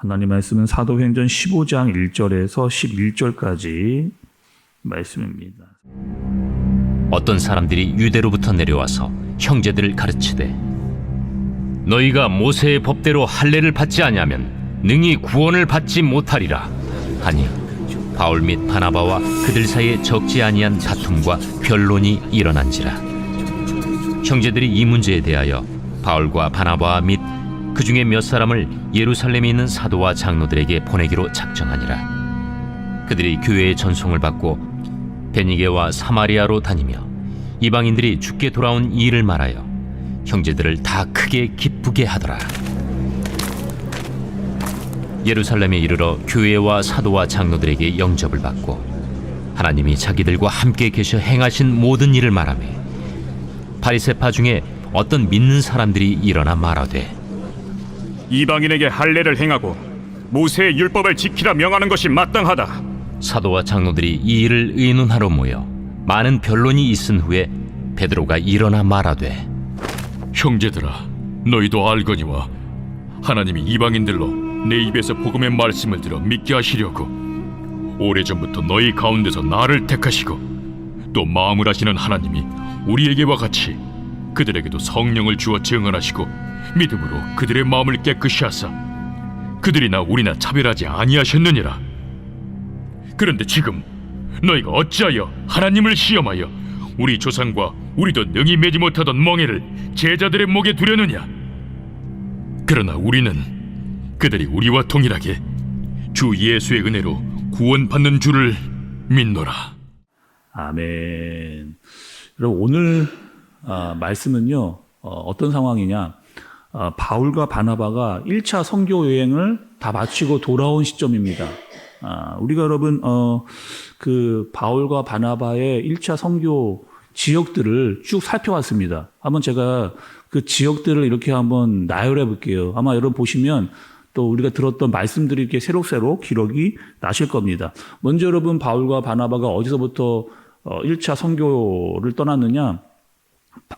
하나님 말씀은 사도행전 15장 1절에서 11절까지 말씀입니다. 어떤 사람들이 유대로부터 내려와서 형제들을 가르치되 너희가 모세의 법대로 할례를 받지 아니하면 능히 구원을 받지 못하리라 하니 바울 및 바나바와 그들 사이에 적지 아니한 다툼과 변론이 일어난지라. 형제들이 이 문제에 대하여 바울과 바나바 및 그 중에 몇 사람을 예루살렘에 있는 사도와 장로들에게 보내기로 작정하니라. 그들이 교회의 전송을 받고 베니게와 사마리아로 다니며 이방인들이 죽게 돌아온 이 일을 말하여 형제들을 다 크게 기쁘게 하더라. 예루살렘에 이르러 교회와 사도와 장로들에게 영접을 받고 하나님이 자기들과 함께 계셔 행하신 모든 일을 말하며 바리새파 중에 어떤 믿는 사람들이 일어나 말하되 이방인에게 할례를 행하고 모세의 율법을 지키라 명하는 것이 마땅하다. 사도와 장로들이 이 일을 의논하러 모여 많은 변론이 있은 후에 베드로가 일어나 말하되 형제들아, 너희도 알거니와 하나님이 이방인들로 내 입에서 복음의 말씀을 들어 믿게 하시려고 오래전부터 너희 가운데서 나를 택하시고 또 마음을 하시는 하나님이 우리에게와 같이 그들에게도 성령을 주어 증언하시고 믿음으로 그들의 마음을 깨끗이 하사 그들이나 우리나 차별하지 아니하셨느니라. 그런데 지금 너희가 어찌하여 하나님을 시험하여 우리 조상과 우리도 능히 매지 못하던 멍에를 제자들의 목에 두려느냐? 그러나 우리는 그들이 우리와 동일하게 주 예수의 은혜로 구원받는 줄을 믿노라. 아멘. 여러분 오늘 말씀은요 어떤 상황이냐? 바울과 바나바가 1차 선교 여행을 다 마치고 돌아온 시점입니다. 우리가 여러분 그 바울과 바나바의 1차 선교 지역들을 쭉 살펴왔습니다. 한번 제가 그 지역들을 이렇게 한번 나열해 볼게요. 아마 여러분 보시면 또 우리가 들었던 말씀들이 이렇게 새록새록 기록이 나실 겁니다. 먼저 여러분 바울과 바나바가 어디서부터 1차 선교를 떠났느냐?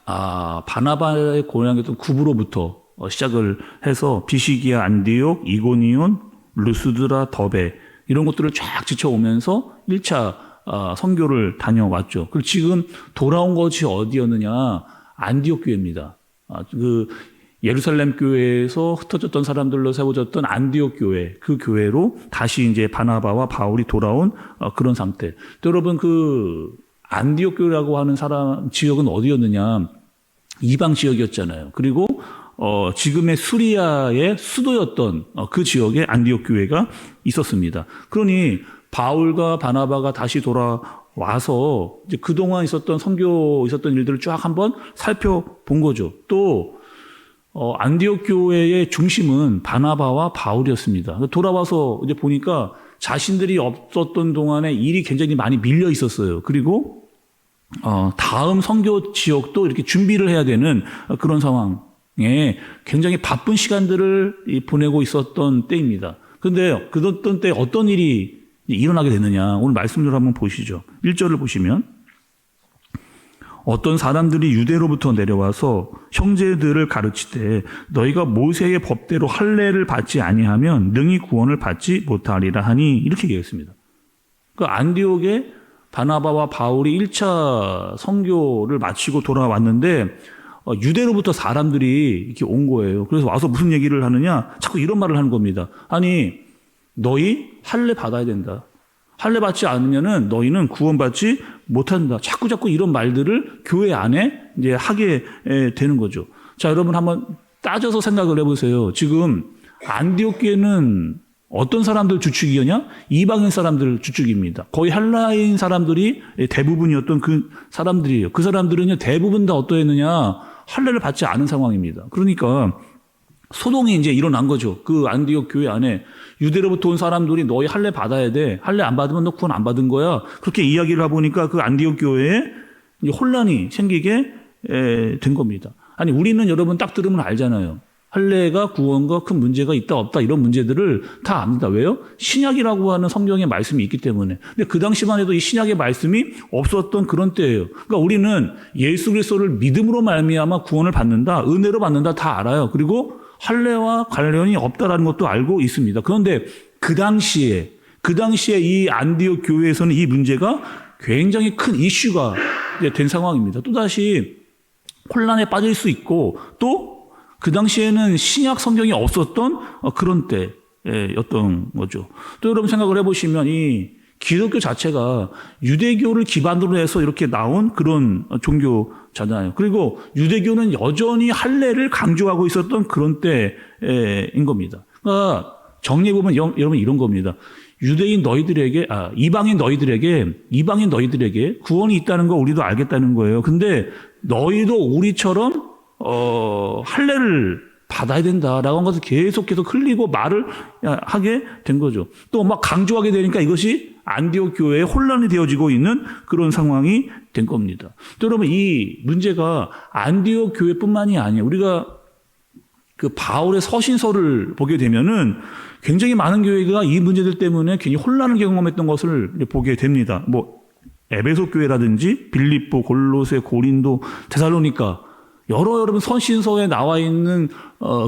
바나바의 고향이었던 구브로부터 시작을 해서 비시기아, 안디옥, 이고니온, 루스드라, 더베 이런 것들을 쫙 지쳐오면서 1차 선교를 다녀왔죠. 그리고 지금 돌아온 것이 어디였느냐? 안디옥 교회입니다. 그 예루살렘 교회에서 흩어졌던 사람들로 세워졌던 안디옥 교회, 그 교회로 다시 이제 바나바와 바울이 돌아온 그런 상태. 또 여러분 그 안디옥 교회라고 하는 지역은 어디였느냐? 이방 지역이었잖아요. 그리고 지금의 수리아의 수도였던 그 지역에 안디옥 교회가 있었습니다. 그러니 바울과 바나바가 다시 돌아와서 이제 그동안 있었던 선교 일들을 쫙 한번 살펴본 거죠. 또 안디옥 교회의 중심은 바나바와 바울이었습니다. 돌아와서 이제 보니까 자신들이 없었던 동안에 일이 굉장히 많이 밀려 있었어요. 그리고 다음 선교 지역도 이렇게 준비를 해야 되는 그런 상황에 굉장히 바쁜 시간들을 보내고 있었던 때입니다. 그런데 그랬던 때 어떤 일이 일어나게 되느냐? 오늘 말씀을 한번 보시죠. 1절을 보시면 어떤 사람들이 유대로부터 내려와서 형제들을 가르치되 너희가 모세의 법대로 할례를 받지 아니하면 능히 구원을 받지 못하리라 하니 이렇게 얘기했습니다. 그 안디옥에 바나바와 바울이 1차 선교를 마치고 돌아왔는데 유대로부터 사람들이 이렇게 온 거예요. 그래서 와서 무슨 얘기를 하느냐? 자꾸 이런 말을 하는 겁니다. 아니 너희 할례 받아야 된다. 할례 받지 않으면은 너희는 구원받지 못한다. 자꾸 이런 말들을 교회 안에 이제 하게 되는 거죠. 자, 여러분 한번 따져서 생각을 해보세요. 지금 안디옥 교회는 어떤 사람들 주축이었냐? 이방인 사람들 주축입니다. 거의 헬라인 사람들이 대부분이었던 그 사람들이에요. 그 사람들은요 대부분 다 어떠했느냐? 할례를 받지 않은 상황입니다. 그러니까 소동이 이제 일어난 거죠. 그 안디옥 교회 안에 유대로부터 온 사람들이 너희 할례 받아야 돼. 할례 안 받으면 너 구원 안 받은 거야. 그렇게 이야기를 해보니까 그 안디옥 교회에 혼란이 생기게 된 겁니다. 아니 우리는 여러분 딱 들으면 알잖아요. 할례가 구원과 큰 문제가 있다 없다 이런 문제들을 다 압니다. 왜요? 신약이라고 하는 성경의 말씀이 있기 때문에. 근데 그 당시만 해도 이 신약의 말씀이 없었던 그런 때예요. 그러니까 우리는 예수 그리스도를 믿음으로 말미암아 구원을 받는다, 은혜로 받는다 다 알아요. 그리고 할례와 관련이 없다라는 것도 알고 있습니다. 그런데 그 당시에 이 안디옥 교회에서는 이 문제가 굉장히 큰 이슈가 이제 된 상황입니다. 또다시 혼란에 빠질 수 있고 또 그 당시에는 신약 성경이 없었던 그런 때였던 거죠. 또 여러분 생각을 해보시면 이 기독교 자체가 유대교를 기반으로 해서 이렇게 나온 그런 종교잖아요. 그리고 유대교는 여전히 할례를 강조하고 있었던 그런 때인 겁니다. 그러니까 정리해보면 여러분 이런 겁니다. 이방인 너희들에게 구원이 있다는 거 우리도 알겠다는 거예요. 근데 너희도 우리처럼 할례를 받아야 된다라고 한 것을 계속해서 흘리고 말을 하게 된 거죠. 또 막 강조하게 되니까 이것이 안디옥 교회에 혼란이 되어지고 있는 그런 상황이 된 겁니다. 또 여러분 이 문제가 안디옥 교회뿐만이 아니에요. 우리가 그 바울의 서신서를 보게 되면은 굉장히 많은 교회가 이 문제들 때문에 굉장히 혼란을 경험했던 것을 보게 됩니다. 뭐 에베소 교회라든지 빌립보, 골로새, 고린도, 데살로니가 여러분 서신서에 나와 있는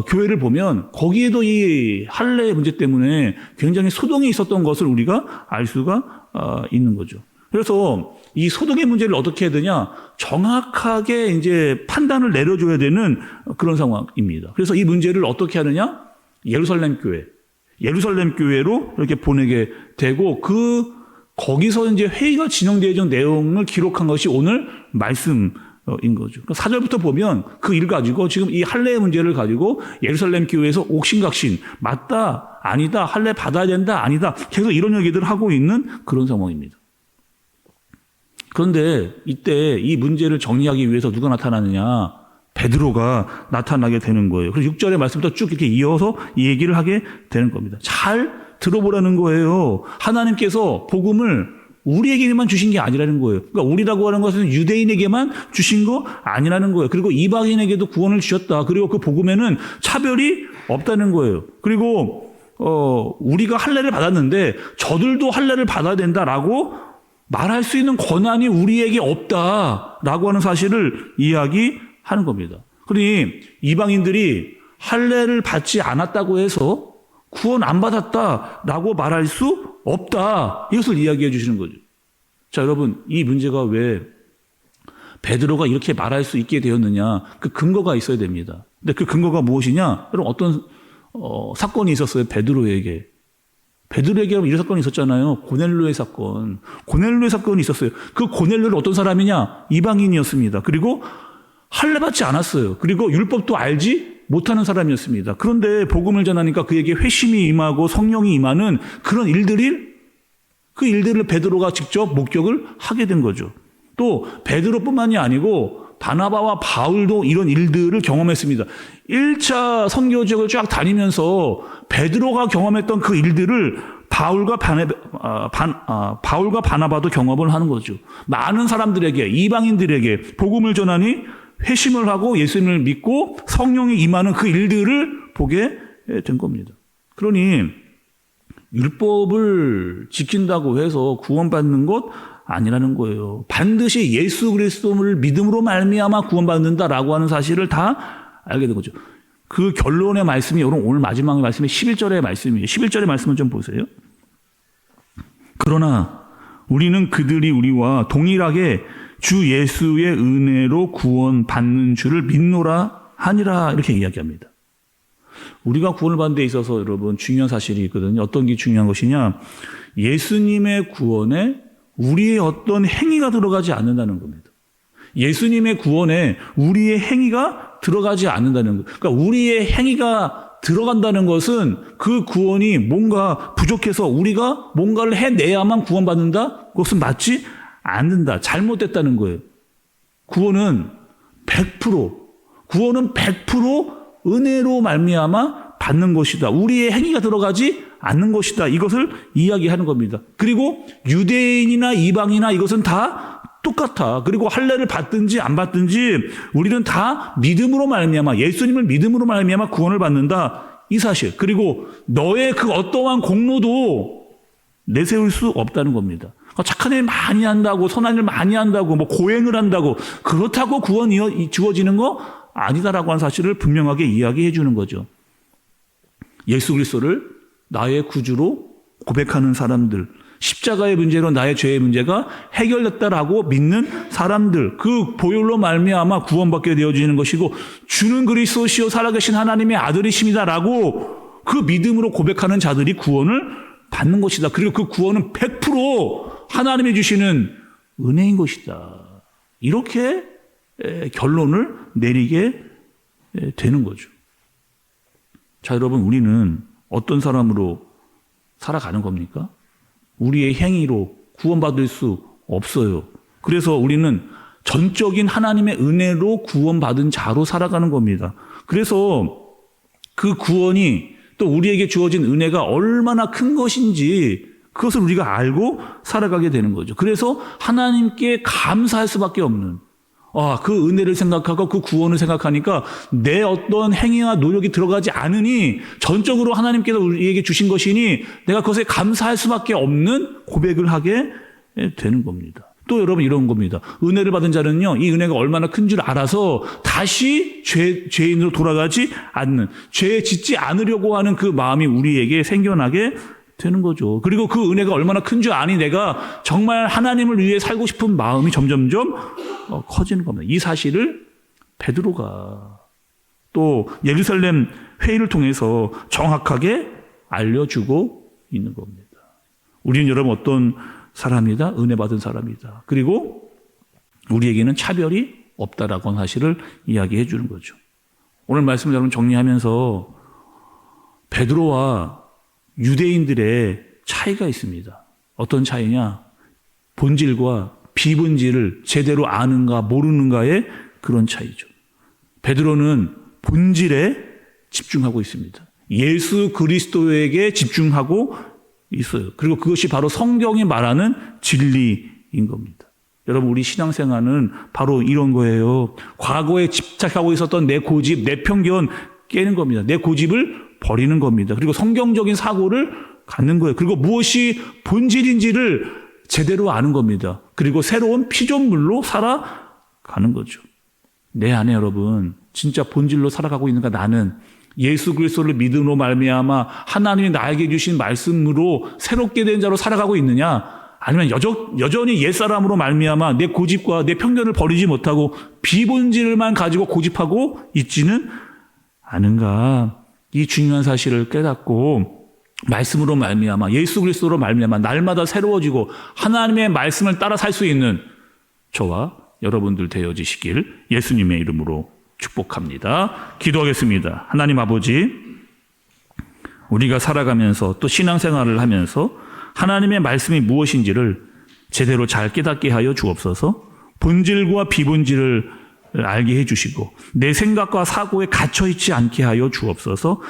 교회를 보면 거기에도 이 할례 문제 때문에 굉장히 소동이 있었던 것을 우리가 알 수가 있는 거죠. 그래서 이 소동의 문제를 어떻게 해야 되냐? 정확하게 이제 판단을 내려줘야 되는 그런 상황입니다. 그래서 이 문제를 어떻게 하느냐? 예루살렘 교회로 이렇게 보내게 되고 거기서 이제 회의가 진행되어진 내용을 기록한 것이 오늘 말씀인 거죠. 4절부터 보면 그 일 가지고 지금 이 할례의 문제를 가지고 예루살렘 교회에서 옥신각신 맞다 아니다 할례 받아야 된다 아니다 계속 이런 얘기들을 하고 있는 그런 상황입니다. 그런데 이때 이 문제를 정리하기 위해서 누가 나타나느냐? 베드로가 나타나게 되는 거예요. 그래서 6절의 말씀부터 쭉 이렇게 이어서 이 얘기를 하게 되는 겁니다. 잘 들어보라는 거예요. 하나님께서 복음을 우리에게만 주신 게 아니라는 거예요. 그러니까 우리라고 하는 것은 유대인에게만 주신 거 아니라는 거예요. 그리고 이방인에게도 구원을 주셨다. 그리고 그 복음에는 차별이 없다는 거예요. 그리고 우리가 할례를 받았는데 저들도 할례를 받아야 된다라고 말할 수 있는 권한이 우리에게 없다라고 하는 사실을 이야기하는 겁니다. 그러니 이방인들이 할례를 받지 않았다고 해서 구원 안 받았다라고 말할 수 없다. 이것을 이야기해 주시는 거죠. 자, 여러분, 이 문제가 왜 베드로가 이렇게 말할 수 있게 되었느냐? 그 근거가 있어야 됩니다. 근데 그 근거가 무엇이냐? 여러분, 어떤 사건이 있었어요. 베드로에게 이런 사건이 있었잖아요. 고넬료의 사건이 있었어요. 그 고넬료는 어떤 사람이냐? 이방인이었습니다. 그리고 할례 받지 않았어요. 그리고 율법도 알지 못하는 사람이었습니다. 그런데 복음을 전하니까 그에게 회심이 임하고 성령이 임하는 그런 그 일들을 베드로가 직접 목격을 하게 된 거죠. 또 베드로뿐만이 아니고 바나바와 바울도 이런 일들을 경험했습니다. 1차 선교 지역을 쫙 다니면서 베드로가 경험했던 그 일들을 바울과 바나바도 경험을 하는 거죠. 많은 사람들에게, 이방인들에게 복음을 전하니 회심을 하고 예수님을 믿고 성령이 임하는 그 일들을 보게 된 겁니다. 그러니 율법을 지킨다고 해서 구원받는 것 아니라는 거예요. 반드시 예수 그리스도를 믿음으로 말미암아 구원받는다라고 하는 사실을 다 알게 된 거죠. 그 결론의 말씀이 오늘 마지막의 말씀이 11절의 말씀이에요. 11절의 말씀을 좀 보세요. 그러나 우리는 그들이 우리와 동일하게 주 예수의 은혜로 구원받는 줄을 믿노라 하니라 이렇게 이야기합니다. 우리가 구원을 받는 데 있어서 여러분 중요한 사실이 있거든요. 어떤 게 중요한 것이냐? 예수님의 구원에 우리의 어떤 행위가 들어가지 않는다는 겁니다. 예수님의 구원에 우리의 행위가 들어가지 않는다는 거예요. 그러니까 우리의 행위가 들어간다는 것은 그 구원이 뭔가 부족해서 우리가 뭔가를 해내야만 구원받는다? 그것은 맞지 않는다. 잘못됐다는 거예요. 구원은 100% 은혜로 말미암아 받는 것이다. 우리의 행위가 들어가지 않는 것이다. 이것을 이야기하는 겁니다. 그리고 유대인이나 이방이나 이것은 다 똑같아. 그리고 할례를 받든지 안 받든지 우리는 다 믿음으로 말미암아 예수님을 믿음으로 말미암아 구원을 받는다. 이 사실. 그리고 너의 그 어떠한 공로도 내세울 수 없다는 겁니다. 착한 일 많이 한다고 선한 일 많이 한다고 뭐 고행을 한다고 그렇다고 구원이 주어지는 거 아니다라고 하는 사실을 분명하게 이야기해 주는 거죠. 예수 그리스도를 나의 구주로 고백하는 사람들, 십자가의 문제로 나의 죄의 문제가 해결됐다라고 믿는 사람들, 그 보혈로 말미암아 구원받게 되어지는 것이고 주는 그리스도시요 살아계신 하나님의 아들이십니다라고 그 믿음으로 고백하는 자들이 구원을 받는 것이다. 그리고 그 구원은 100% 하나님이 주시는 은혜인 것이다. 이렇게 결론을 내리게 되는 거죠. 자, 여러분, 우리는 어떤 사람으로 살아가는 겁니까? 우리의 행위로 구원받을 수 없어요. 그래서 우리는 전적인 하나님의 은혜로 구원받은 자로 살아가는 겁니다. 그래서 그 구원이 또 우리에게 주어진 은혜가 얼마나 큰 것인지 그것을 우리가 알고 살아가게 되는 거죠. 그래서 하나님께 감사할 수밖에 없는, 그 은혜를 생각하고 그 구원을 생각하니까 내 어떤 행위와 노력이 들어가지 않으니 전적으로 하나님께서 우리에게 주신 것이니 내가 그것에 감사할 수밖에 없는 고백을 하게 되는 겁니다. 또 여러분 이런 겁니다. 은혜를 받은 자는요, 이 은혜가 얼마나 큰 줄 알아서 다시 죄인으로 돌아가지 않는, 죄 짓지 않으려고 하는 그 마음이 우리에게 생겨나게 되는 거죠. 그리고 그 은혜가 얼마나 큰 줄 아니 내가 정말 하나님을 위해 살고 싶은 마음이 점점점 커지는 겁니다. 이 사실을 베드로가 또 예루살렘 회의를 통해서 정확하게 알려주고 있는 겁니다. 우리는 여러분 어떤 사람이다? 은혜 받은 사람이다. 그리고 우리에게는 차별이 없다라고 하는 사실을 이야기해 주는 거죠. 오늘 말씀을 여러분 정리하면서 베드로와 유대인들의 차이가 있습니다. 어떤 차이냐? 본질과 비본질을 제대로 아는가 모르는가의 그런 차이죠. 베드로는 본질에 집중하고 있습니다. 예수 그리스도에게 집중하고 있어요. 그리고 그것이 바로 성경이 말하는 진리인 겁니다. 여러분, 우리 신앙생활은 바로 이런 거예요. 과거에 집착하고 있었던 내 고집, 내 편견 깨는 겁니다. 내 고집을 버리는 겁니다. 그리고 성경적인 사고를 갖는 거예요. 그리고 무엇이 본질인지를 제대로 아는 겁니다. 그리고 새로운 피조물로 살아가는 거죠. 내 안에 여러분 진짜 본질로 살아가고 있는가? 나는 예수 그리스도를 믿음으로 말미암아 하나님이 나에게 주신 말씀으로 새롭게 된 자로 살아가고 있느냐? 아니면 여전히 옛사람으로 말미암아 내 고집과 내 편견을 버리지 못하고 비본질만 가지고 고집하고 있지는 않은가? 이 중요한 사실을 깨닫고 말씀으로 말미암아 예수 그리스도로 말미암아 날마다 새로워지고 하나님의 말씀을 따라 살 수 있는 저와 여러분들 되어지시길 예수님의 이름으로 축복합니다. 기도하겠습니다. 하나님 아버지, 우리가 살아가면서 또 신앙생활을 하면서 하나님의 말씀이 무엇인지를 제대로 잘 깨닫게 하여 주옵소서. 본질과 비본질을 알게 해주시고 내 생각과 사고에 갇혀있지 않게 하여 주옵소서.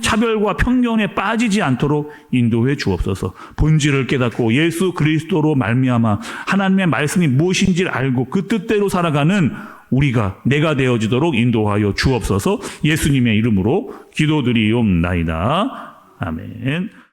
차별과 편견에 빠지지 않도록 인도해 주옵소서. 본질을 깨닫고 예수 그리스도로 말미암아 하나님의 말씀이 무엇인지를 알고 그 뜻대로 살아가는 내가 되어지도록 인도하여 주옵소서. 예수님의 이름으로 기도드리옵나이다. 아멘.